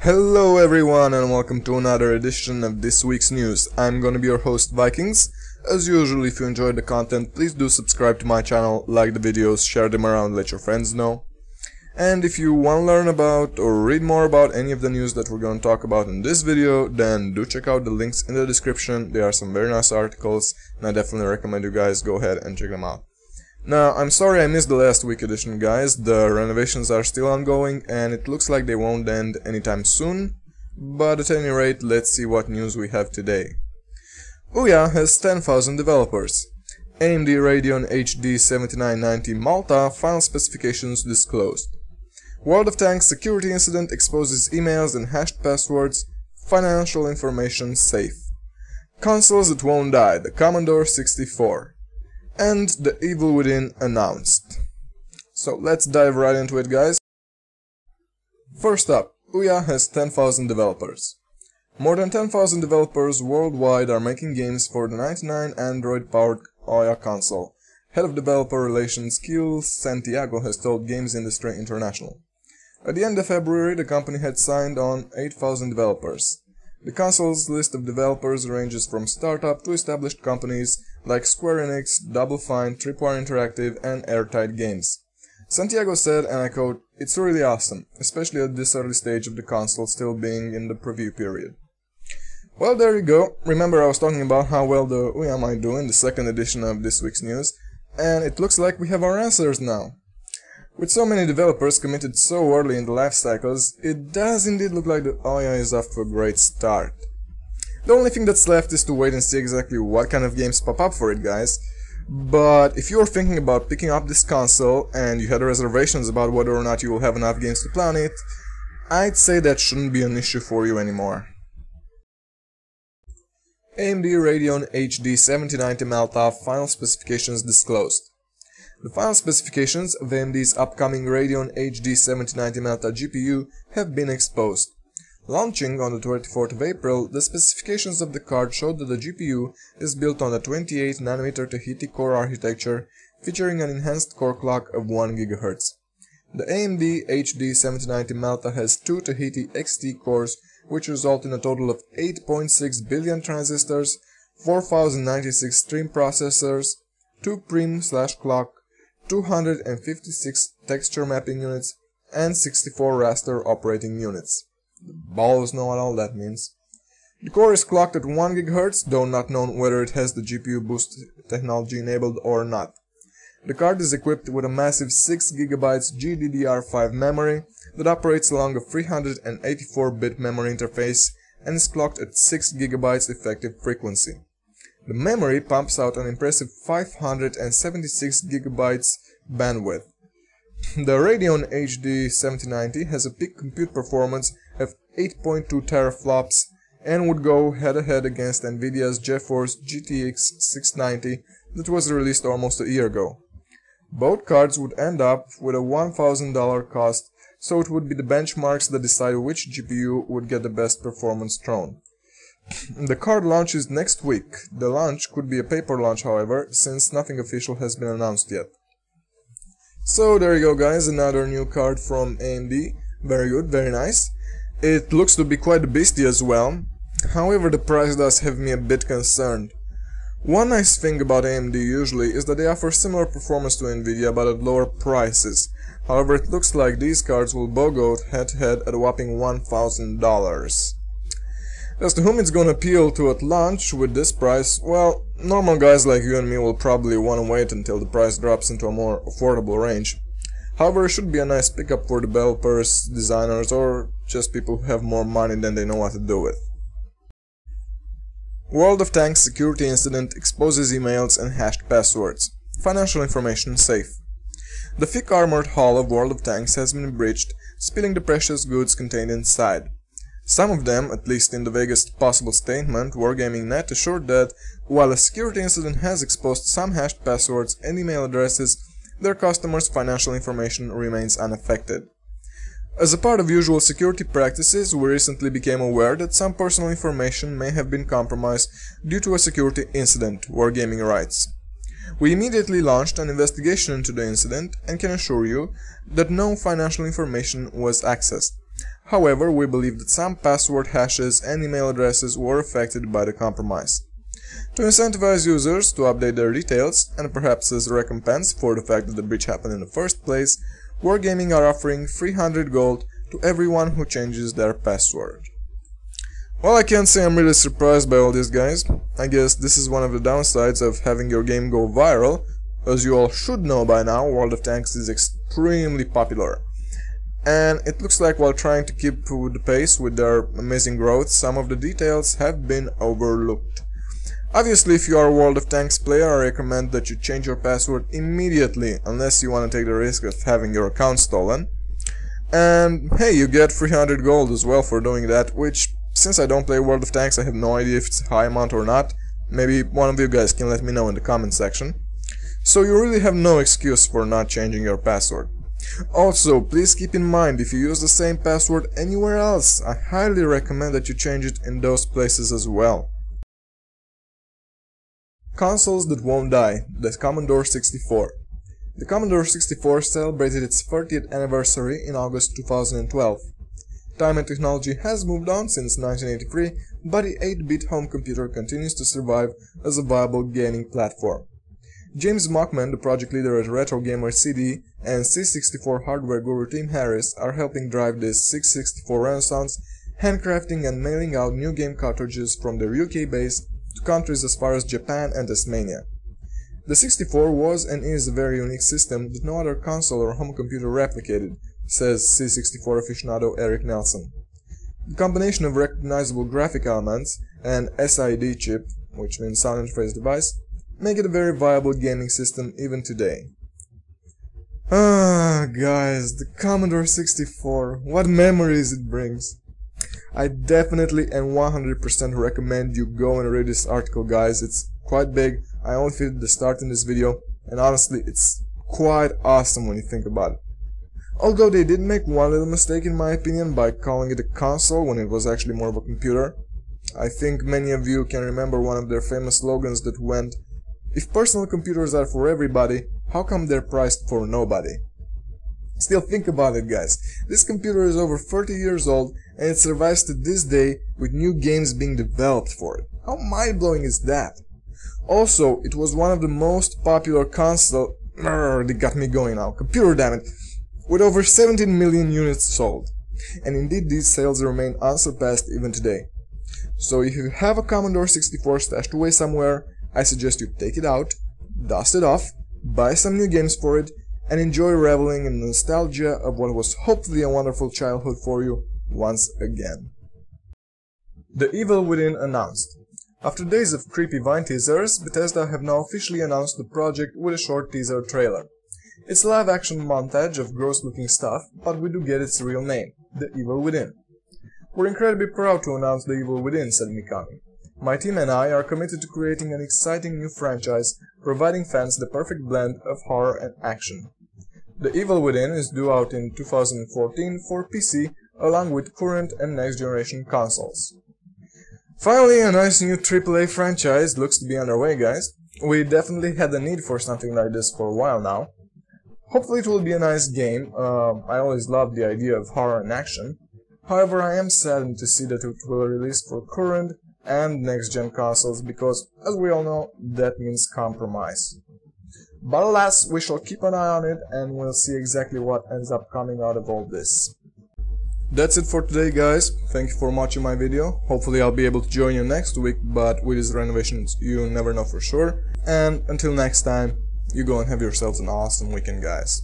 Hello everyone and welcome to another edition of this week's news. I'm gonna be your host Vikings. As usual, if you enjoyed the content, please do subscribe to my channel, like the videos, share them around, let your friends know. And if you want to learn about or read more about any of the news that we're going to talk about in this video, then do check out the links in the description. There are some very nice articles and I definitely recommend you guys go ahead and check them out. Now, I'm sorry I missed the last week edition, guys. The renovations are still ongoing and it looks like they won't end anytime soon. But at any rate, let's see what news we have today. Ouya has 10,000 developers. AMD Radeon HD 7990 Malta final specifications disclosed. World of Tanks security incident exposes emails and hashed passwords. Financial information safe. Consoles that won't die, the Commodore 64. And The Evil Within announced. So let's dive right into it, guys. First up, Ouya has 10,000 developers. More than 10,000 developers worldwide are making games for the 99 Android-powered Ouya console. Head of Developer Relations Gil Santiago has told Games Industry International. At the end of February, the company had signed on 8,000 developers. The console's list of developers ranges from startup to established companies like Square Enix, Double Fine, Tripwire Interactive, and Airtight Games. Santiago said, and I quote, "It's really awesome, especially at this early stage of the console still being in the preview period." Well, there you go. Remember I was talking about how well the Ouya might do in the second edition of this week's news, and it looks like we have our answers now. With so many developers committed so early in the life cycles, it does indeed look like the Ouya is off to a great start. The only thing that's left is to wait and see exactly what kind of games pop up for it, guys. But if you're thinking about picking up this console and you had reservations about whether or not you will have enough games to play on it, I'd say that shouldn't be an issue for you anymore. AMD Radeon HD 7090 Malta final specifications disclosed. The final specifications of AMD's upcoming Radeon HD 7090 Malta GPU have been exposed. Launching on the 24th of April, the specifications of the card showed that the GPU is built on a 28nm Tahiti core architecture featuring an enhanced core clock of 1 GHz. The AMD HD 7090 Malta has 2 Tahiti XT cores which result in a total of 8.6 billion transistors, 4096 stream processors, 2 prim/clock, 256 texture mapping units, and 64 raster operating units. The balls know what all that means. The core is clocked at 1 GHz, though not known whether it has the GPU boost technology enabled or not. The card is equipped with a massive 6GB GDDR5 memory that operates along a 384-bit memory interface and is clocked at 6GB effective frequency. The memory pumps out an impressive 576GB bandwidth. The Radeon HD 7090 has a peak compute performance of 8.2 teraflops and would go head-to-head against Nvidia's GeForce GTX 690 that was released almost a year ago. Both cards would end up with a $1,000 cost, so it would be the benchmarks that decide which GPU would get the best performance thrown. The card launches next week. The launch could be a paper launch, however, since nothing official has been announced yet. So there you go, guys, another new card from AMD. Very good, very nice. It looks to be quite a beastie as well. However, the price does have me a bit concerned. One nice thing about AMD usually is that they offer similar performance to Nvidia but at lower prices. However, it looks like these cards will bogo head-to-head at a whopping $1,000. As to whom it's gonna appeal to at launch with this price, well, normal guys like you and me will probably want to wait until the price drops into a more affordable range. However, it should be a nice pickup for developers, designers, or just people who have more money than they know what to do with. World of Tanks security incident exposes emails and hashed passwords. Financial information safe. The thick armored hull of World of Tanks has been breached, spilling the precious goods contained inside. Some of them, at least in the vaguest possible statement, WarGaming.net assured that, while a security incident has exposed some hashed passwords and email addresses, their customers' financial information remains unaffected. As a part of usual security practices, we recently became aware that some personal information may have been compromised due to a security incident, WarGaming writes. We immediately launched an investigation into the incident and can assure you that no financial information was accessed. However, we believe that some password hashes and email addresses were affected by the compromise. To incentivize users to update their details, and perhaps as a recompense for the fact that the breach happened in the first place, Wargaming are offering 300 gold to everyone who changes their password. Well, I can't say I'm really surprised by all this, guys. I guess this is one of the downsides of having your game go viral. As you all should know by now, World of Tanks is extremely popular. And it looks like while trying to keep the pace with their amazing growth, some of the details have been overlooked. Obviously, if you are a World of Tanks player, I recommend that you change your password immediately, unless you want to take the risk of having your account stolen. And hey, you get 300 gold as well for doing that, which, since I don't play World of Tanks, I have no idea if it's a high amount or not. Maybe one of you guys can let me know in the comment section. So you really have no excuse for not changing your password. Also, please keep in mind, if you use the same password anywhere else, I highly recommend that you change it in those places as well. Consoles that won't die, the Commodore 64. The Commodore 64 celebrated its 30th anniversary in August 2012. Time and technology has moved on since 1983, but the 8-bit home computer continues to survive as a viable gaming platform. James Mockman, the project leader at Retro Gamer CD, and C64 hardware guru Tim Harris are helping drive this 664 renaissance, handcrafting and mailing out new game cartridges from their UK base to countries as far as Japan and Tasmania. The 64 was and is a very unique system that no other console or home computer replicated, says C64 aficionado Eric Nelson. The combination of recognizable graphic elements and SID chip, which means sound interface device, make it a very viable gaming system even today. Guys, the Commodore 64, what memories it brings. I definitely and 100% recommend you go and read this article, guys. It's quite big. I only fitted the start in this video, and honestly, it's quite awesome when you think about it. Although they did make one little mistake in my opinion by calling it a console when it was actually more of a computer. I think many of you can remember one of their famous slogans that went, "If personal computers are for everybody, how come they're priced for nobody?" Still, think about it, guys. This computer is over 30 years old and it survives to this day with new games being developed for it. How mind-blowing is that? Also, it was one of the most popular console... They got me going now. Computer, damn it. With over 17 million units sold. And indeed, these sales remain unsurpassed even today. So if you have a Commodore 64 stashed away somewhere, I suggest you take it out, dust it off, buy some new games for it, and enjoy reveling in the nostalgia of what was hopefully a wonderful childhood for you once again. The Evil Within announced. After days of creepy Vine teasers, Bethesda have now officially announced the project with a short teaser trailer. It's a live-action montage of gross-looking stuff, but we do get its real name, The Evil Within. We're incredibly proud to announce The Evil Within, said Mikami. My team and I are committed to creating an exciting new franchise, providing fans the perfect blend of horror and action. The Evil Within is due out in 2014 for PC, along with current and next-generation consoles. Finally, a nice new AAA franchise looks to be underway, guys. We definitely had the need for something like this for a while now. Hopefully it will be a nice game. I always loved the idea of horror and action. However, I am saddened to see that it will release for current and next-gen consoles because, as we all know, that means compromise. But alas, we shall keep an eye on it and we'll see exactly what ends up coming out of all this. That's it for today, guys. Thank you for watching my video. Hopefully I'll be able to join you next week, but with these renovations you never know for sure. And until next time, you go and have yourselves an awesome weekend, guys.